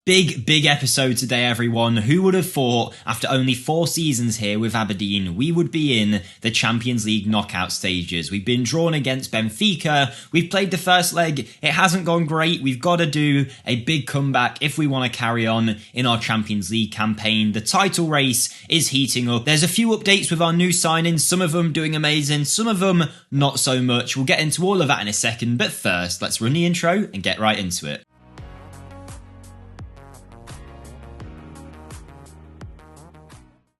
Big episode today, everyone. Who would have thought, after only 4 seasons here with Aberdeen, we would be in the Champions League knockout stages? We've been drawn against Benfica. We've played the first leg. It hasn't gone great. We've got to do a big comeback if we want to carry on in our Champions League campaign. The title race is heating up. There's a few updates with our new signings. Some of them doing amazing, some of them not so much. We'll get into all of that in a second, but first, let's run the intro and get right into it.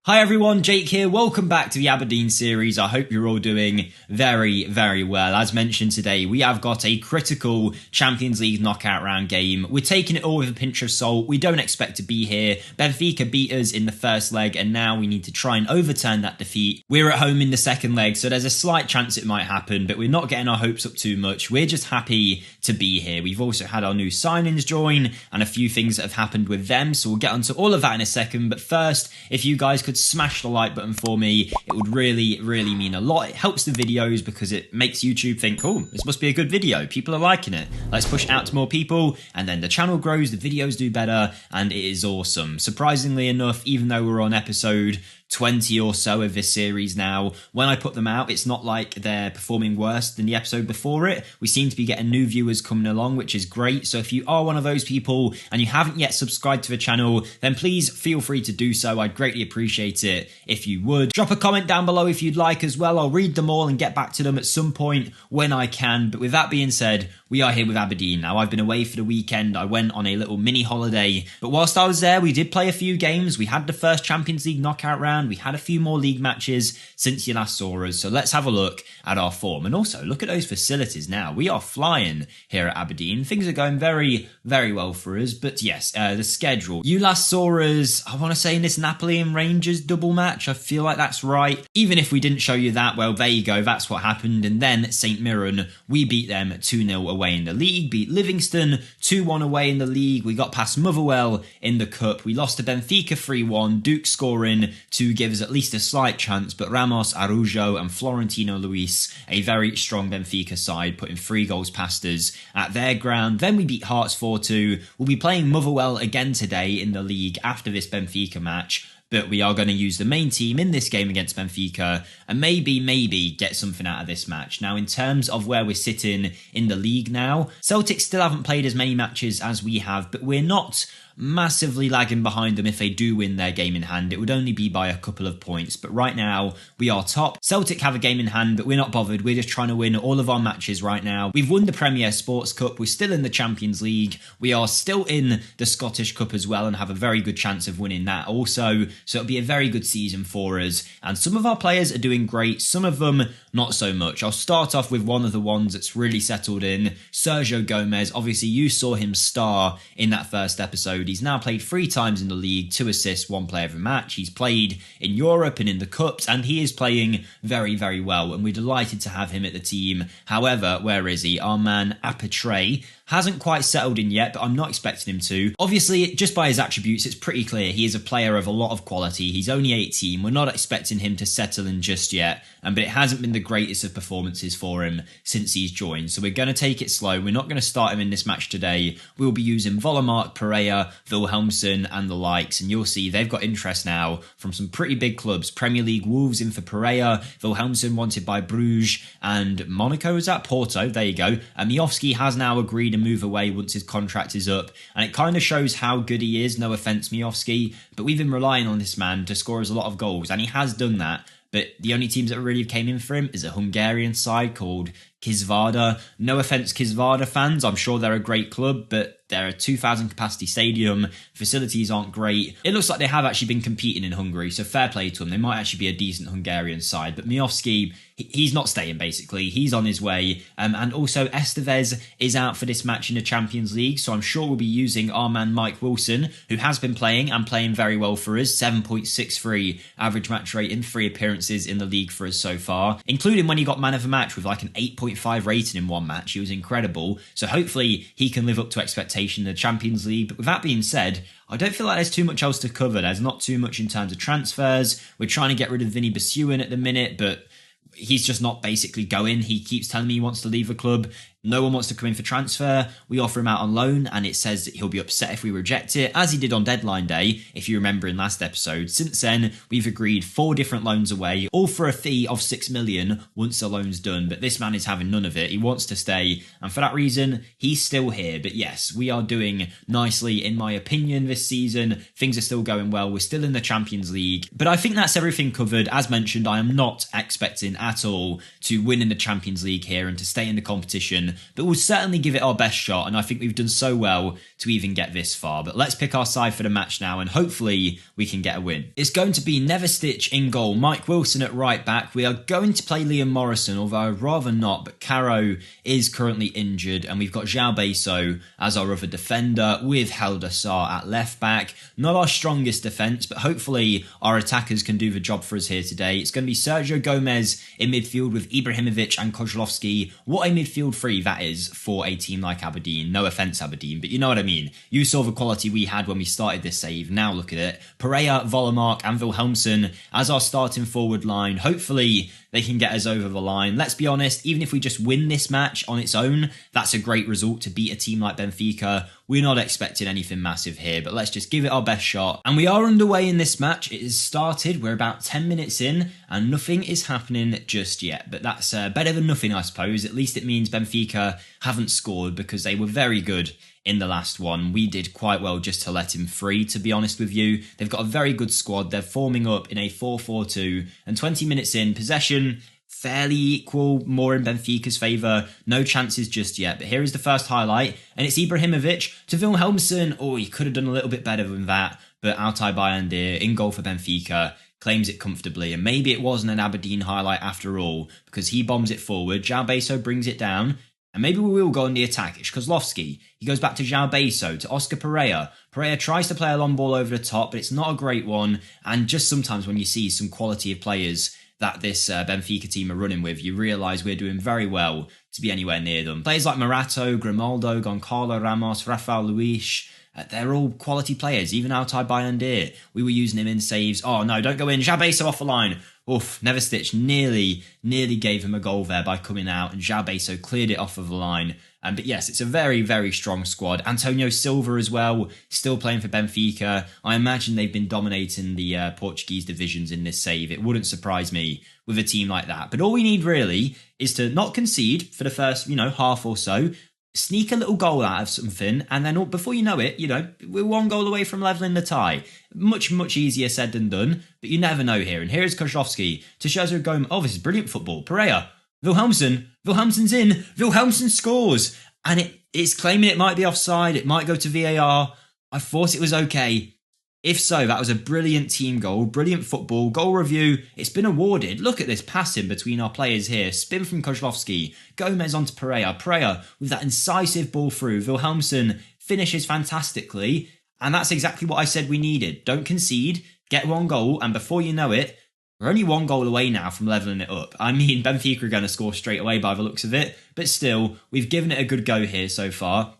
Hi everyone, Jake here. Welcome back to the Aberdeen series. I hope you're all doing very well. As mentioned today, we have got a critical Champions League knockout round game. We're taking it all with a pinch of salt. We don't expect to be here. Benfica beat us in the first leg and now we need to try and overturn that defeat. We're at home in the second leg, so there's a slight chance it might happen, but we're not getting our hopes up too much. We're just happy to be here. We've also had our new signings join and a few things that have happened with them, so we'll get onto all of that in a second. But first, if you guys could smash the like button for me, it would really mean a lot. It helps the videos because it makes YouTube think, oh, this must be a good video, people are liking it, let's push it out to more people, and then the channel grows, the videos do better, and it is awesome. Surprisingly enough, even though we're on episode 20 or so of this series now, when I put them out, it's not like they're performing worse than the episode before it. We seem to be getting new viewers coming along, which is great. So if you are one of those people and you haven't yet subscribed to the channel, then please feel free to do so. I'd greatly appreciate it if you would. Drop a comment down below if you'd like as well. I'll read them all and get back to them at some point when I can. But with that being said, we are here with Aberdeen. Now, I've been away for the weekend. I went on a little mini holiday, but whilst I was there, we did play a few games. We had the first Champions League knockout round. We had a few more league matches since you last saw us. So let's have a look at our form. And also, look at those facilities now. We are flying here at Aberdeen. Things are going very well for us. But yes, the schedule. You last saw us, I want to say, in this Napoli and Rangers double match. I feel like that's right. Even if we didn't show you that, well, there you go. That's what happened. And then St Mirren, we beat them 2-0 away in the league, beat Livingston 2-1 away in the league. We got past Motherwell in the cup. We lost to Benfica 3-1, Duke scoring to give us at least a slight chance, but Ramos, Araujo and Florentino Luis, a very strong Benfica side, putting 3 goals past us at their ground. Then we beat Hearts 4-2. We'll be playing Motherwell again today in the league after this Benfica match, but we are going to use the main team in this game against Benfica and maybe get something out of this match. Now, in terms of where we're sitting in the league now, Celtic still haven't played as many matches as we have, but we're not massively lagging behind them. If they do win their game in hand, it would only be by a couple of points, but right now we are top. Celtic have a game in hand, but we're not bothered. We're just trying to win all of our matches right now. We've won the Premier Sports Cup, we're still in the Champions League, we are still in the Scottish Cup as well and have a very good chance of winning that also, so it'll be a very good season for us. And some of our players are doing great, some of them not so much. I'll start off with one of the ones that's really settled in, Sergio Gomez. Obviously you saw him star in that first episode. He's now played 3 times in the league, 2 assists, 1 play every match. He's played in Europe and in the Cups, and he is playing very well, and we're delighted to have him at the team. However, where is he? Our man Apatre hasn't quite settled in yet, but I'm not expecting him to. Obviously, just by his attributes, it's pretty clear he is a player of a lot of quality. He's only 18. We're not expecting him to settle in just yet, but it hasn't been the greatest of performances for him since he's joined. So we're going to take it slow. We're not going to start him in this match today. We'll be using Vollemark, Pereira, Wilhelmsson and the likes, and you'll see they've got interest now from some pretty big clubs. Premier League Wolves in for Pereira, Wilhelmsson wanted by Bruges, and Monaco, is that? Porto, there you go. And Miofsky has now agreed to move away once his contract is up, and it kind of shows how good he is. No offence, Miofsky, but we've been relying on this man to score us a lot of goals, and he has done that. But the only teams that really came in for him is a Hungarian side called Kisvárda. No offence, Kisvárda fans, I'm sure they're a great club, but they're a 2,000 capacity stadium, facilities aren't great. It looks like they have actually been competing in Hungary, so fair play to them. They might actually be a decent Hungarian side, but Miofsky, he's not staying basically. He's on his way. And also Estevez is out for this match in the Champions League, so I'm sure we'll be using our man Mike Wilson, who has been playing and playing very well for us. 7.63 average match rate in 3 appearances in the league for us so far, including when he got man of the match with like an 8.5 rating in 1 match. He was incredible. So hopefully he can live up to expectations in the Champions League. But with that being said, I don't feel like there's too much else to cover. There's not too much in terms of transfers. We're trying to get rid of Vinny Basuin at the minute, but he's just not basically going. He keeps telling me he wants to leave the club. No one wants to come in for transfer. We offer him out on loan, and it says that he'll be upset if we reject it, as he did on deadline day, if you remember in last episode. Since then, we've agreed 4 different loans away, all for a fee of 6 million once the loan's done. But this man is having none of it. He wants to stay, and for that reason, he's still here. But yes, we are doing nicely, in my opinion, this season. Things are still going well. We're still in the Champions League. But I think that's everything covered. As mentioned, I am not expecting at all to win in the Champions League here and to stay in the competition, but we'll certainly give it our best shot, and I think we've done so well to even get this far. But let's pick our side for the match now, and hopefully we can get a win. It's going to be Neverstitch in goal, Mike Wilson at right back. We are going to play Liam Morrison, although I'd rather not, but Caro is currently injured, and we've got João Beso as our other defender, with Helder at left back. Not our strongest defence, but hopefully our attackers can do the job for us here today. It's going to be Sergio Gomez in midfield with Ibrahimovic and Kozlowski. What a midfield three that is for a team like Aberdeen. No offence, Aberdeen, but you know what I mean. You saw the quality we had when we started this save. Now look at it. Pereira, Vollemark and Wilhelmsen as our starting forward line. Hopefully they can get us over the line. Let's be honest, even if we just win this match on its own, that's a great result to beat a team like Benfica. We're not expecting anything massive here, but let's just give it our best shot. And we are underway in this match. It has started. We're about 10 minutes in and nothing is happening just yet. But that's better than nothing, I suppose. At least it means Benfica haven't scored, because they were very good in the last one. We did quite well just to let him free, to be honest with you. They've got a very good squad. They're forming up in a 4-4-2, and 20 minutes in, possession fairly equal, more in Benfica's favour. No chances just yet, but here is the first highlight, and it's Ibrahimovic to Wilhelmsen. Oh, he could have done a little bit better than that, but Altay Bayındır in goal for Benfica claims it comfortably, and maybe it wasn't an Aberdeen highlight after all, because he bombs it forward. João Beso brings it down, and maybe we will go on the attack. It's Kozlowski. He goes back to João Beso, to Oscar Pereira. Pereira tries to play a long ball over the top, but it's not a great one. And just sometimes when you see some quality of players that this Benfica team are running with, you realise we're doing very well to be anywhere near them. Players like Morato, Grimaldo, Goncalo Ramos, Rafael Luis, they're all quality players. Even Altay Bayındır, we were using him in saves. Oh no, don't go in. João Beso off the line. Oof, Neverstitch nearly gave him a goal there by coming out, and João Beso cleared it off of the line. But yes, it's a very, very strong squad. Antonio Silva as well, still playing for Benfica. I imagine they've been dominating the Portuguese divisions in this save. It wouldn't surprise me with a team like that. But all we need really is to not concede for the first, half or so. Sneak a little goal out of something, and then before you know it, we're 1 goal away from levelling the tie. Much, much easier said than done, but you never know here. And here is Kozlowski to Sergio Gomez. Oh, this is brilliant football. Pereira, Wilhelmsen's in, Wilhelmsen scores, and it's claiming it might be offside, it might go to VAR. I thought it was okay. If so, that was a brilliant team goal, brilliant football, goal review. It's been awarded. Look at this passing between our players here. Spin from Kozlowski, Gomez onto Pereira. Pereira with that incisive ball through. Wilhelmsen finishes fantastically, and that's exactly what I said we needed. Don't concede, get 1 goal, and before you know it, we're only 1 goal away now from levelling it up. I mean, Benfica are going to score straight away by the looks of it, but still, we've given it a good go here so far.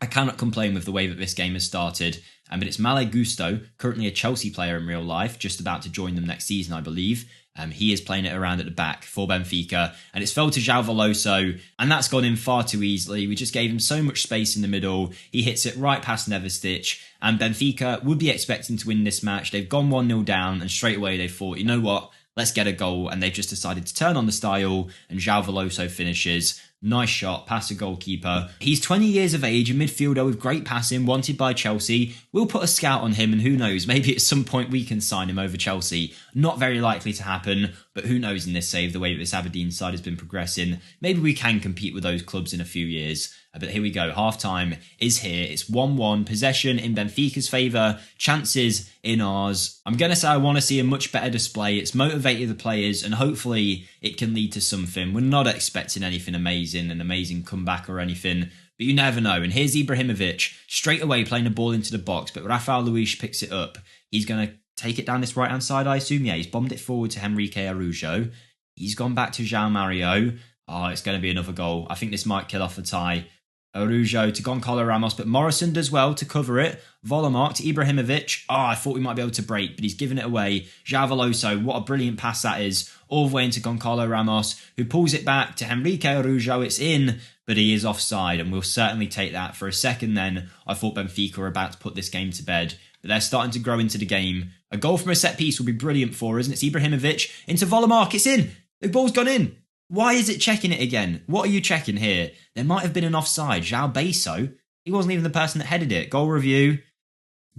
I cannot complain with the way that this game has started. But it's Male Gusto, currently a Chelsea player in real life, just about to join them next season, I believe. He is playing it around at the back for Benfica, and it's fell to João Veloso, and that's gone in far too easily. We just gave him so much space in the middle. He hits it right past Neverstitch, and Benfica would be expecting to win this match. They've gone 1-0 down, and straight away they thought, you know what, let's get a goal, and they've just decided to turn on the style, and João Veloso finishes. Nice shot, past the goalkeeper. He's 20 years of age, a midfielder with great passing, wanted by Chelsea. We'll put a scout on him, and who knows, maybe at some point we can sign him over Chelsea. Not very likely to happen, but who knows in this save, the way that this Aberdeen side has been progressing. Maybe we can compete with those clubs in a few years. But here we go, half-time is here. It's 1-1, possession in Benfica's favour, chances in ours. I'm going to say I want to see a much better display. It's motivated the players, and hopefully it can lead to something. We're not expecting anything amazing, an amazing comeback or anything, but you never know. And here's Ibrahimovic, straight away playing the ball into the box, but Rafael Luis picks it up. He's going to take it down this right-hand side, I assume. Yeah, he's bombed it forward to Henrique Araujo. He's gone back to João Mario. Oh, it's going to be another goal. I think this might kill off the tie. Araujo to Goncalo Ramos, but Morrison does well to cover it. Vollemark to Ibrahimovic. Oh, I thought we might be able to break, but he's given it away. João Veloso, what a brilliant pass that is. All the way into Goncalo Ramos, who pulls it back to Henrique Araujo. It's in, but he is offside, and we'll certainly take that. For a second then, I thought Benfica were about to put this game to bed, but they're starting to grow into the game. A goal from a set piece will be brilliant for us, and it's Ibrahimovic into Volomark. It's in! The ball's gone in! Why is it checking it again? What are you checking here? There might have been an offside. João Beso, he wasn't even the person that headed it. Goal review.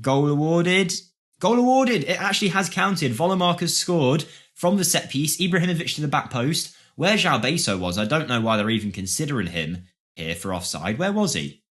Goal awarded. Goal awarded! It actually has counted. Volomark has scored from the set piece. Ibrahimovic to the back post. Where João Beso was, I don't know why they're even considering him here for offside. Where was he?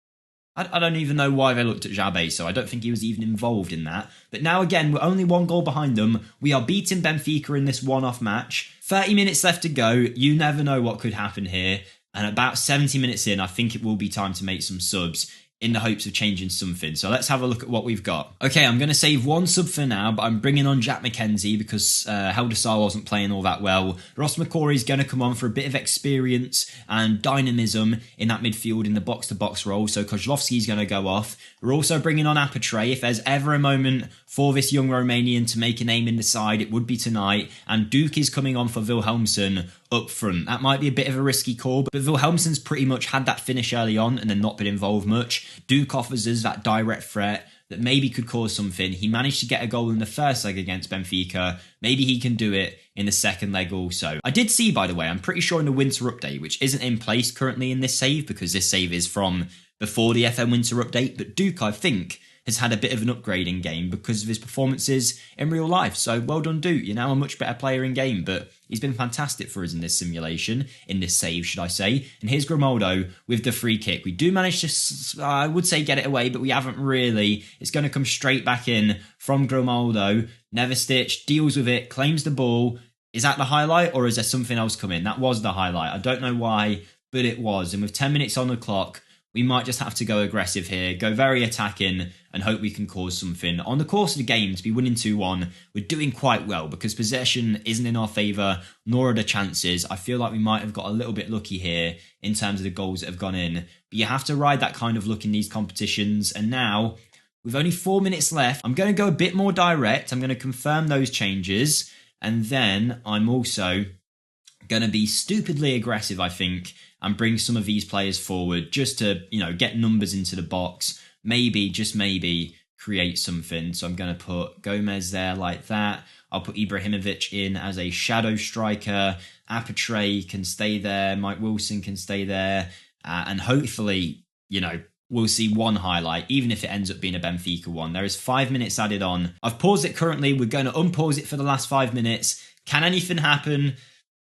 I don't even know why they looked at João Beso. I don't think he was even involved in that. But now again, we're only one goal behind them. We are beating Benfica in this one-off match. 30 minutes left to go. You never know what could happen here. And about 70 minutes in, I think it will be time to make some subs in the hopes of changing something. So let's have a look at what we've got. Okay, I'm going to save one sub for now, but I'm bringing on Jack McKenzie because Heldesar wasn't playing all that well. Ross McCrory's going to come on for a bit of experience and dynamism in that midfield in the box-to-box role, so Kozlowski's going to go off. We're also bringing on Apatre. If there's ever a moment for this young Romanian to make a name in the side, it would be tonight. And Duke is coming on for Wilhelmsson up front. That might be a bit of a risky call, but Wilhelmsson's pretty much had that finish early on and then not been involved much. Duke offers us that direct threat that maybe could cause something. He managed to get a goal in the first leg against Benfica. Maybe he can do it in the second leg also. I did see, by the way, I'm pretty sure in the winter update, which isn't in place currently in this save because this save is from before the FM winter update, but Duke, I think, has had a bit of an upgrade in game because of his performances in real life. So well done, Duke. You're now a much better player in game, but he's been fantastic for us in this simulation, in this save, should I say. And here's Grimaldo with the free kick. We do manage to, I would say, get it away, but we haven't really. It's going to come straight back in from Grimaldo. Neverstich deals with it, claims the ball. Is that the highlight or is there something else coming? That was the highlight. I don't know why, but it was. And with 10 minutes on the clock, we might just have to go aggressive here, go very attacking and hope we can cause something. On the course of the game, to be winning 2-1, we're doing quite well because possession isn't in our favour, nor are the chances. I feel like we might have got a little bit lucky here in terms of the goals that have gone in. But you have to ride that kind of luck in these competitions. And now, with only 4 minutes left, I'm going to go a bit more direct. I'm going to confirm those changes. And then I'm also going to be stupidly aggressive, I think, and bring some of these players forward just to, get numbers into the box. Maybe, just maybe, create something. So I'm going to put Gomez there like that. I'll put Ibrahimovic in as a shadow striker. Apatre can stay there. Mike Wilson can stay there. And hopefully, we'll see one highlight, even if it ends up being a Benfica one. There is 5 minutes added on. I've paused it currently. We're going to unpause it for the last 5 minutes. Can anything happen?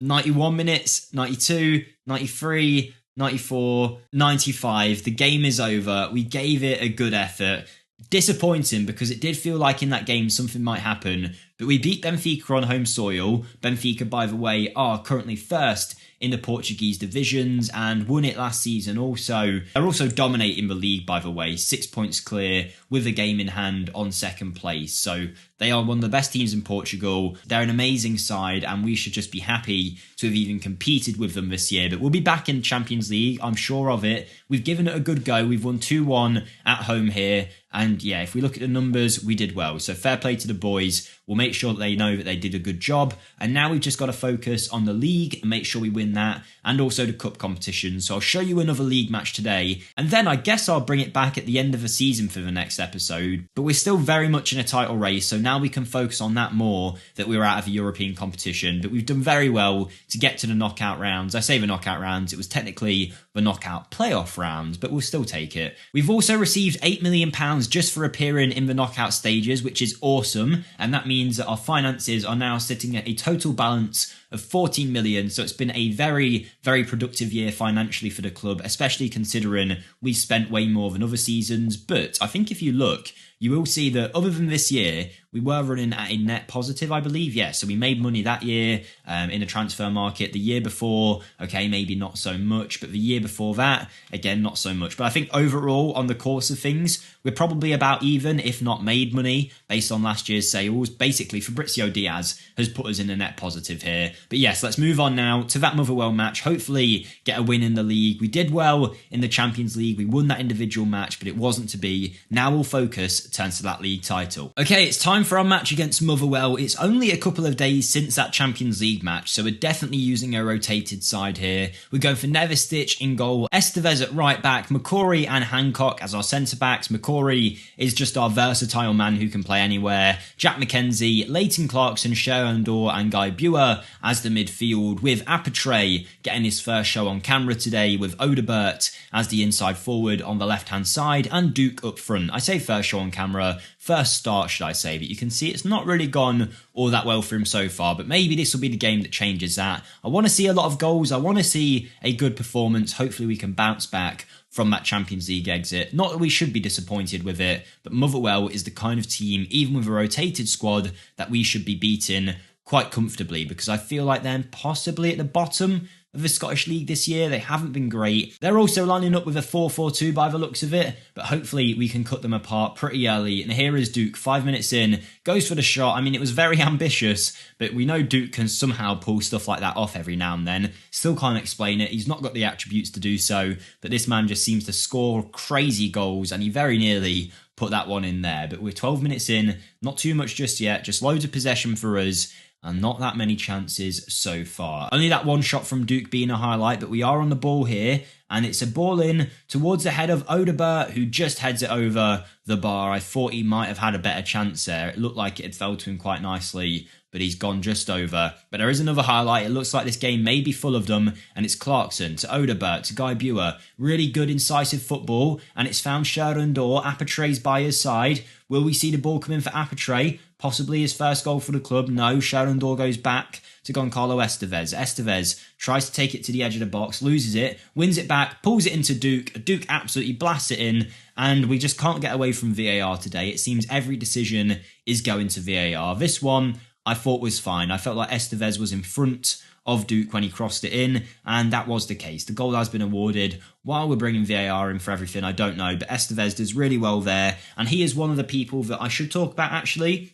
91 minutes, 92, 93, 94, 95. The game is over. We gave it a good effort. Disappointing because it did feel like in that game something might happen. But we beat Benfica on home soil. Benfica, by the way, are currently first in the Portuguese divisions and won it last season also. They're also dominating the league, by the way, 6 points clear with a game in hand on second place. So they are one of the best teams in Portugal. They're an amazing side and we should just be happy to have even competed with them this year. But we'll be back in Champions League, I'm sure of it. We've given it a good go. We've won 2-1 at home here. And yeah, if we look at the numbers, we did well. So fair play to the boys. We'll make sure that they know that they did a good job. And now we've just got to focus on the league and make sure we win that. And also the cup competition. So I'll show you another league match today. And then I guess I'll bring it back at the end of the season for the next episode. But we're still very much in a title race. So now we can focus on that more, that we're out of the European competition. But we've done very well to get to the knockout rounds. I say the knockout rounds. It was technically the knockout playoff rounds, but we'll still take it. We've also received £8 million just for appearing in the knockout stages, which is awesome. And that means that our finances are now sitting at a total balance of 14 million. So it's been a very, very productive year financially for the club, especially considering we've spent way more than other seasons. But I think if you look, you will see that other than this year, we were running at a net positive, I believe. Yeah, so we made money that year in the transfer market. The year before, okay, maybe not so much. But the year before that, again, not so much. But I think overall, on the course of things, we're probably about even, if not made money, based on last year's sales. Basically, Fabrizio Diaz has put us in a net positive here. But yes, let's move on now to that Motherwell match. Hopefully get a win in the league. We did well in the Champions League. We won that individual match, but it wasn't to be. Now we'll focus, turn to that league title. Okay, it's time for our match against Motherwell. It's only a couple of days since that Champions League match, so we're definitely using a rotated side here. We're going for Nevestich in goal, Estevez at right back, McCory and Hancock as our centre backs. McCory is just our versatile man who can play anywhere. Jack McKenzie, Leighton Clarkson, Sherandor and Guy Buer as the midfield, with Apatre getting his first show on camera today, with Odebert as the inside forward on the left hand side and Duke up front. I say first show on camera, first start should I say, but you can see it's not really gone all that well for him so far, but maybe this will be the game that changes that. I want to see a lot of goals, I want to see a good performance. Hopefully we can bounce back from that Champions League exit. Not that we should be disappointed with it, but Motherwell is the kind of team, even with a rotated squad, that we should be beating quite comfortably, because I feel like they're possibly at the bottom of the Scottish League this year. They haven't been great. They're also lining up with a 4-4-2 by the looks of it, but hopefully we can cut them apart pretty early. And here is Duke, 5 minutes in, goes for the shot. I mean, it was very ambitious, but we know Duke can somehow pull stuff like that off every now and then. Still can't explain it. He's not got the attributes to do so, but this man just seems to score crazy goals, and he very nearly put that one in there. But we're 12 minutes in, not too much just yet, just loads of possession for us, and not that many chances so far. Only that one shot from Duke being a highlight, but we are on the ball here, and it's a ball in towards the head of Odebert, who just heads it over the bar. I thought he might have had a better chance there. It looked like it had fell to him quite nicely, but he's gone just over. But there is another highlight. It looks like this game may be full of them, and it's Clarkson to Odebert to Guy Buer. Really good incisive football, and it's found Sherandor. Apatre's by his side. Will we see the ball come in for Apatre? Possibly his first goal for the club. No, Sherandor goes back to Goncalo Estevez. Estevez tries to take it to the edge of the box, loses it, wins it back, pulls it into Duke. Duke absolutely blasts it in, and we just can't get away from VAR today. It seems every decision is going to VAR. This one I thought was fine. I felt like Estevez was in front of Duke when he crossed it in, and that was the case. The goal has been awarded. While we're bringing VAR in for everything, I don't know, but Estevez does really well there, and he is one of the people that I should talk about actually,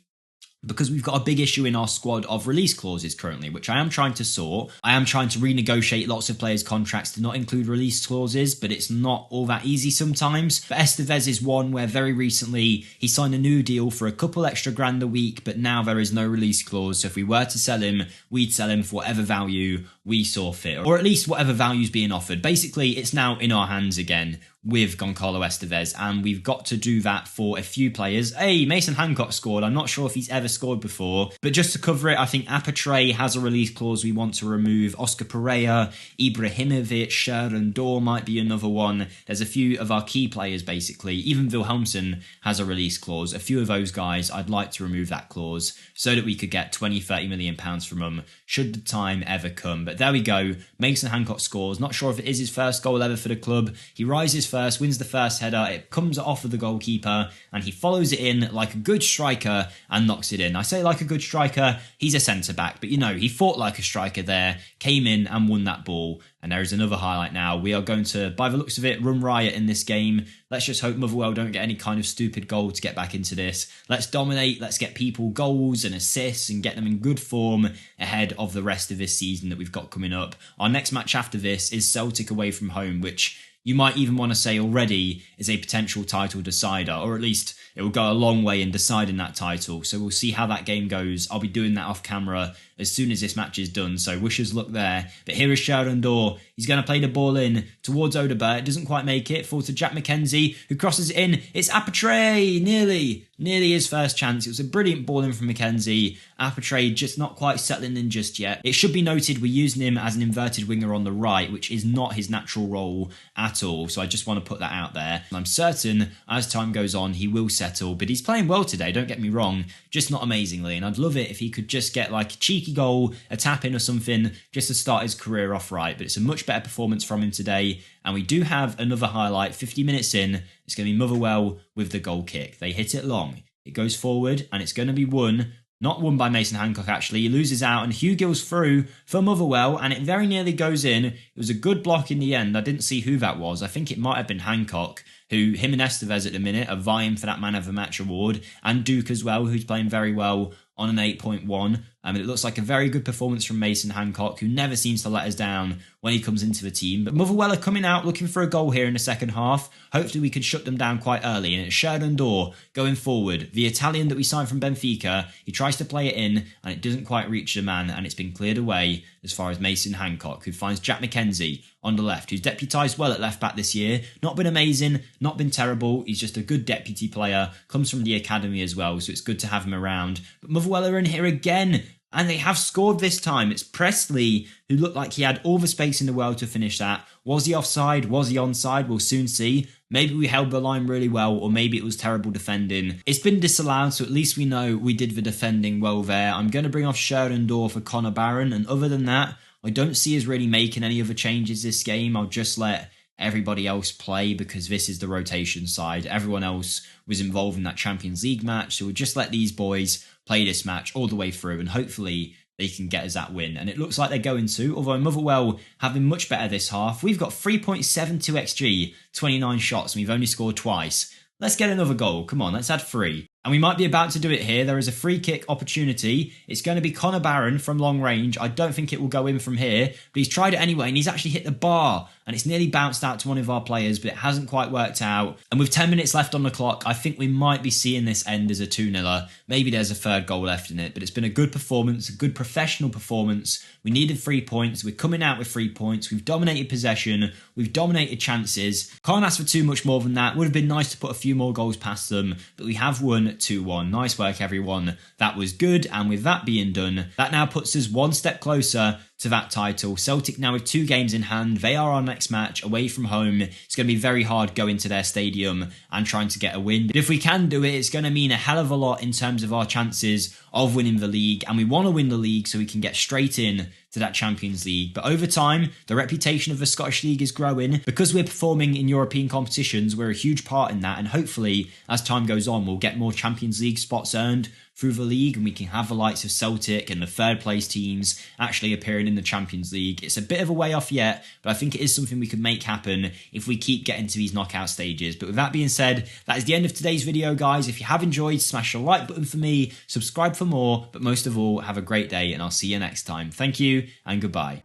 because we've got a big issue in our squad of release clauses currently, which I am trying to sort. I am trying to renegotiate lots of players' contracts to not include release clauses, but it's not all that easy sometimes. But Estevez is one where very recently he signed a new deal for a couple extra grand a week, but now there is no release clause. So if we were to sell him, we'd sell him for whatever value we saw fit, or at least whatever value's being offered. Basically, it's now in our hands again with Goncalo Estevez, and we've got to do that for a few players. Hey, Mason Hancock scored. I'm not sure if he's ever scored before, but just to cover it, I think Apatre has a release clause we want to remove. Oscar Pereira, Ibrahimovic, Sherandor might be another one. There's a few of our key players basically. Even Wilhelmsen has a release clause. A few of those guys, I'd like to remove that clause so that we could get 20-30 million pounds from them should the time ever come. But there we go. Mason Hancock scores. Not sure if it is his first goal ever for the club. He rises first, wins the first header. It comes off of the goalkeeper, and he follows it in like a good striker and knocks it in. I say like a good striker, he's a centre-back, but you know, he fought like a striker there, came in and won that ball. And there is another highlight now. We are going to, by the looks of it, run riot in this game. Let's just hope Motherwell don't get any kind of stupid goal to get back into this. Let's dominate, let's get people goals and assists and get them in good form ahead of the rest of this season that we've got coming up. Our next match after this is Celtic away from home, which you might even want to say already is a potential title decider, or at least it will go a long way in deciding that title. So we'll see how that game goes. I'll be doing that off camera as soon as this match is done, so wish us luck there. But here is Sherandor. He's going to play the ball in towards Odebert. It doesn't quite make it. Fall to Jack McKenzie, who crosses it in. It's Apatre! Nearly his first chance. It was a brilliant ball in from McKenzie. Apatre just not quite settling in just yet. It should be noted we're using him as an inverted winger on the right, which is not his natural role at all. So I just want to put that out there. I'm certain as time goes on, he will settle, but he's playing well today, don't get me wrong, just not amazingly. And I'd love it if he could just get like a cheeky goal, a tap in or something, just to start his career off right. But it's a much better performance from him today. And we do have another highlight, 50 minutes in. It's going to be Motherwell with the goal kick. They hit it long. It goes forward and it's going to be won. Not won by Mason Hancock, actually. He loses out and Hugh Gill's through for Motherwell, and it very nearly goes in. It was a good block in the end. I didn't see who that was. I think it might have been Hancock who him and Estevez at the minute are vying for that man of the match award, and Duke as well, who's playing very well on an 8.1. It looks like a very good performance from Mason Hancock, who never seems to let us down when he comes into the team. But Motherwell are coming out looking for a goal here in the second half. Hopefully we can shut them down quite early. And it's Sheridan Dorr going forward. The Italian that we signed from Benfica, he tries to play it in and it doesn't quite reach the man, and it's been cleared away as far as Mason Hancock, who finds Jack McKenzie on the left, who's deputised well at left back this year. Not been amazing, not been terrible. He's just a good deputy player, comes from the academy as well, so it's good to have him around. But Motherwell are in here again, and they have scored this time. It's Presley, who looked like he had all the space in the world to finish that. Was he offside? Was he onside? We'll soon see. Maybe we held the line really well, or maybe it was terrible defending. It's been disallowed, so at least we know we did the defending well there. I'm going to bring off Sheridan Dorr for Connor Barron, and other than that, I don't see us really making any other changes this game. I'll just let everybody else play because this is the rotation side. Everyone else was involved in that Champions League match, so we'll just let these boys play this match all the way through, and hopefully they can get us that win. And it looks like they're going to, although Motherwell have been much better this half. We've got 3.72 XG, 29 shots, and we've only scored twice. Let's get another goal. Come on, let's add 3. And we might be about to do it here. There is a free kick opportunity. It's going to be Connor Barron from long range. I don't think it will go in from here, but he's tried it anyway, and he's actually hit the bar, and it's nearly bounced out to one of our players, but it hasn't quite worked out. And with 10 minutes left on the clock, I think we might be seeing this end as a 2-0. Maybe there's a third goal left in it, but it's been a good performance, a good professional performance. We needed 3 points. We're coming out with 3 points. We've dominated possession. We've dominated chances. Can't ask for too much more than that. Would have been nice to put a few more goals past them, but we have won 2-1. Nice work, everyone. That was good. And with that being done, that now puts us one step closer to that title. Celtic now with 2 games in hand. They are our next match away from home. It's going to be very hard going to their stadium and trying to get a win. But if we can do it, it's going to mean a hell of a lot in terms of our chances of winning the league. And we want to win the league so we can get straight in to that Champions League. But over time, the reputation of the Scottish League is growing. Because we're performing in European competitions, we're a huge part in that. And hopefully, as time goes on, we'll get more Champions League spots earned through the league, and we can have the likes of Celtic and the third place teams actually appearing in the Champions League. It's a bit of a way off yet, but I think it is something we can make happen if we keep getting to these knockout stages. But with that being said, that is the end of today's video, guys. If you have enjoyed, smash the like button for me, subscribe for more, but most of all, have a great day, and I'll see you next time. Thank you and goodbye.